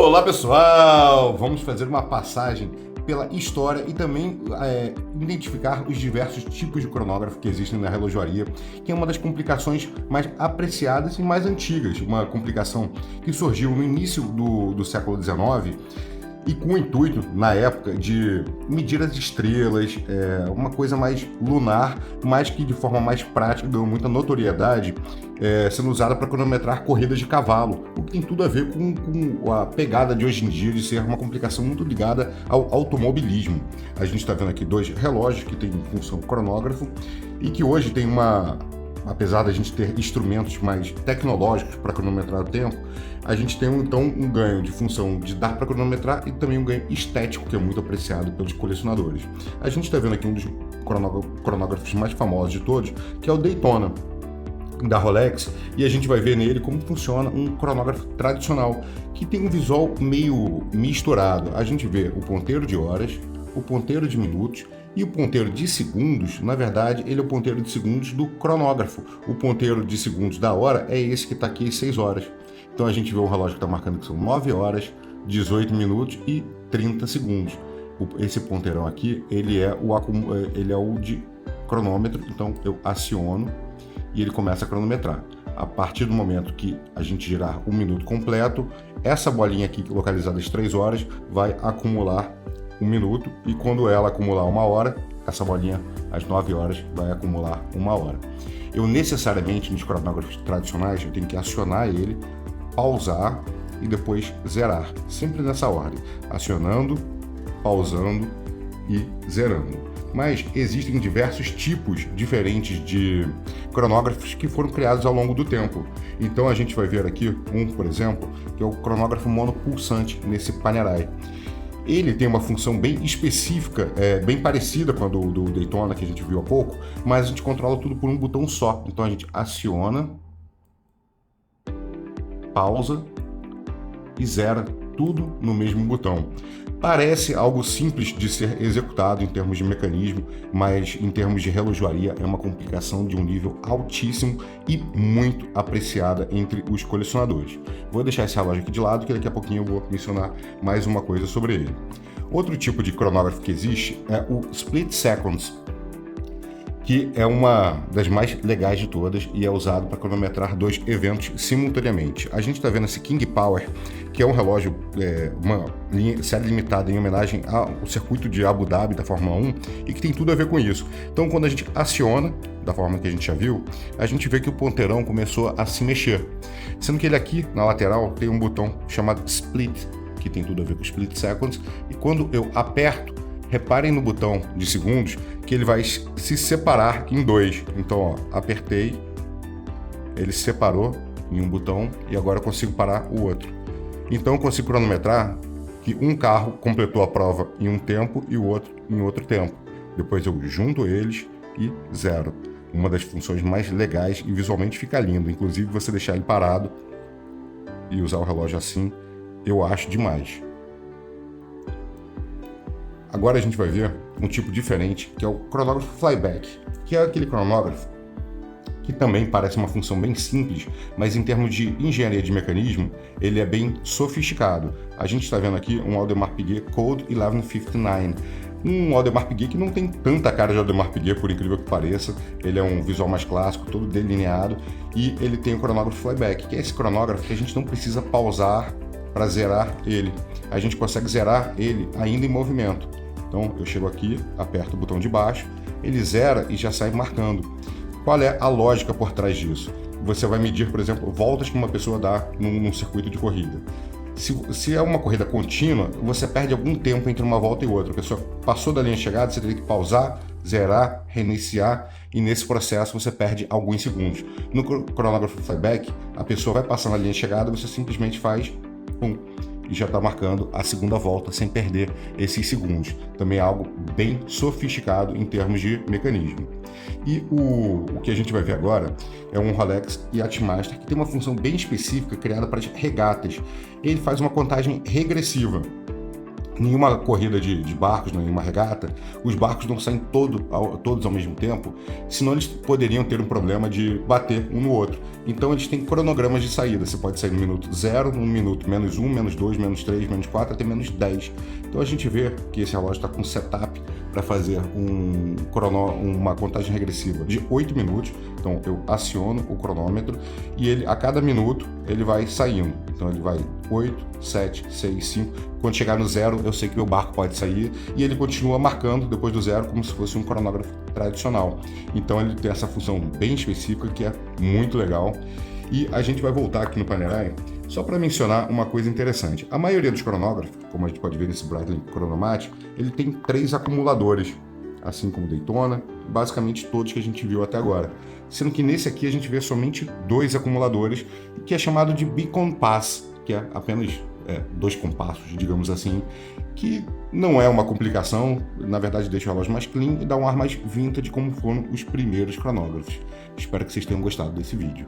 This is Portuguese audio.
Olá pessoal, vamos fazer uma passagem pela história e também identificar os diversos tipos de cronógrafo que existem na relojoaria, que é uma das complicações mais apreciadas e mais antigas, uma complicação que surgiu no início do século XIX e com o intuito, na época, de medir as estrelas, uma coisa mais lunar, mas que de forma mais prática deu muita notoriedade, sendo usada para cronometrar corridas de cavalo, o que tem tudo a ver com a pegada de hoje em dia de ser uma complicação muito ligada ao automobilismo. A gente está vendo aqui dois relógios que têm função cronógrafo e que hoje tem apesar da gente ter instrumentos mais tecnológicos para cronometrar o tempo, a gente tem então um ganho de função de dar para cronometrar e também um ganho estético que é muito apreciado pelos colecionadores. A gente está vendo aqui um dos cronógrafos mais famosos de todos, que é o Daytona da Rolex, e a gente vai ver nele como funciona um cronógrafo tradicional, que tem um visual meio misturado. A gente vê o ponteiro de horas, o ponteiro de minutos e o ponteiro de segundos. Na verdade, ele é o ponteiro de segundos do cronógrafo. O ponteiro de segundos da hora é esse que está aqui às 6 horas. Então a gente vê um relógio que está marcando que são 9 horas, 18 minutos e 30 segundos. Esse ponteirão aqui, ele é o de cronômetro, então eu aciono e ele começa a cronometrar. A partir do momento que a gente girar um minuto completo, essa bolinha aqui localizada às 3 horas vai acumular um minuto, e quando ela acumular 1 hora, essa bolinha às 9 horas vai acumular 1 hora. Eu necessariamente, nos cronógrafos tradicionais, eu tenho que acionar ele, pausar e depois zerar, sempre nessa ordem, acionando, pausando e zerando. Mas existem diversos tipos diferentes de cronógrafos que foram criados ao longo do tempo. Então a gente vai ver aqui por exemplo, que é o cronógrafo monopulsante nesse Panerai. Ele tem uma função bem específica, bem parecida com a do Daytona que a gente viu há pouco, mas a gente controla tudo por um botão só. Então a gente aciona, pausa e zera tudo no mesmo botão. Parece algo simples de ser executado em termos de mecanismo, mas em termos de relojoaria é uma complicação de um nível altíssimo e muito apreciada entre os colecionadores. Vou deixar esse relógio aqui de lado, que daqui a pouquinho eu vou mencionar mais uma coisa sobre ele. Outro tipo de cronógrafo que existe é o Split Seconds, que é uma das mais legais de todas e é usado para cronometrar 2 eventos simultaneamente. A gente está vendo esse King Power, que é um relógio, uma série limitada em homenagem ao circuito de Abu Dhabi da Fórmula 1 e que tem tudo a ver com isso. Então, quando a gente aciona, da forma que a gente já viu, a gente vê que o ponteirão começou a se mexer. Sendo que ele aqui, na lateral, tem um botão chamado Split, que tem tudo a ver com Split Seconds, e quando eu aperto, reparem no botão de segundos que ele vai se separar em 2. Então, ó, apertei, ele se separou em um botão e agora eu consigo parar o outro. Então, eu consigo cronometrar que um carro completou a prova em um tempo e o outro em outro tempo. Depois eu junto eles e zero. Uma das funções mais legais e visualmente fica lindo. Inclusive, você deixar ele parado e usar o relógio assim, eu acho demais. Agora a gente vai ver um tipo diferente, que é o cronógrafo flyback, que é aquele cronógrafo que também parece uma função bem simples, mas em termos de engenharia de mecanismo, ele é bem sofisticado. A gente está vendo aqui um Audemars Piguet Code 1159, um Audemars Piguet que não tem tanta cara de Audemars Piguet, por incrível que pareça. Ele é um visual mais clássico, todo delineado, e ele tem o cronógrafo flyback, que é esse cronógrafo que a gente não precisa pausar para zerar ele. A gente consegue zerar ele ainda em movimento. Então eu chego aqui, aperto o botão de baixo, ele zera e já sai marcando. Qual é a lógica por trás disso? Você vai medir, por exemplo, voltas que uma pessoa dá num circuito de corrida. Se é uma corrida contínua, você perde algum tempo entre uma volta e outra. A pessoa passou da linha de chegada, você teria que pausar, zerar, reiniciar, e nesse processo você perde alguns segundos. No cronógrafo flyback, a pessoa vai passando a linha de chegada, você simplesmente faz pum, e já está marcando a segunda volta sem perder esses segundos. Também é algo bem sofisticado em termos de mecanismo. E o que a gente vai ver agora é um Rolex Yachtmaster que tem uma função bem específica criada para as regatas. Ele faz uma contagem regressiva. nenhuma corrida de barcos, nenhuma regata, os barcos não saem todos ao mesmo tempo, senão eles poderiam ter um problema de bater um no outro. Então eles têm cronogramas de saída. Você pode sair no minuto 0, no minuto -1, -2, -3, -4, até -10. Então a gente vê que esse relógio está com setup para fazer uma contagem regressiva de 8 minutos. Então eu aciono o cronômetro e ele, a cada minuto ele vai saindo. Então ele vai 8, 7, 6, 5. Quando chegar no 0, eu sei que meu barco pode sair e ele continua marcando depois do 0 como se fosse um cronógrafo tradicional. Então ele tem essa função bem específica que é muito legal. E a gente vai voltar aqui no Panerai só para mencionar uma coisa interessante. A maioria dos cronógrafos, como a gente pode ver nesse Breitling Chronomat, ele tem 3 acumuladores, assim como o Daytona, basicamente todos que a gente viu até agora. Sendo que nesse aqui a gente vê somente 2 acumuladores, que é chamado de bicompass, que é apenas 2 compassos, digamos assim, que não é uma complicação, na verdade deixa o relógio mais clean e dá um ar mais vintage como foram os primeiros cronógrafos. Espero que vocês tenham gostado desse vídeo.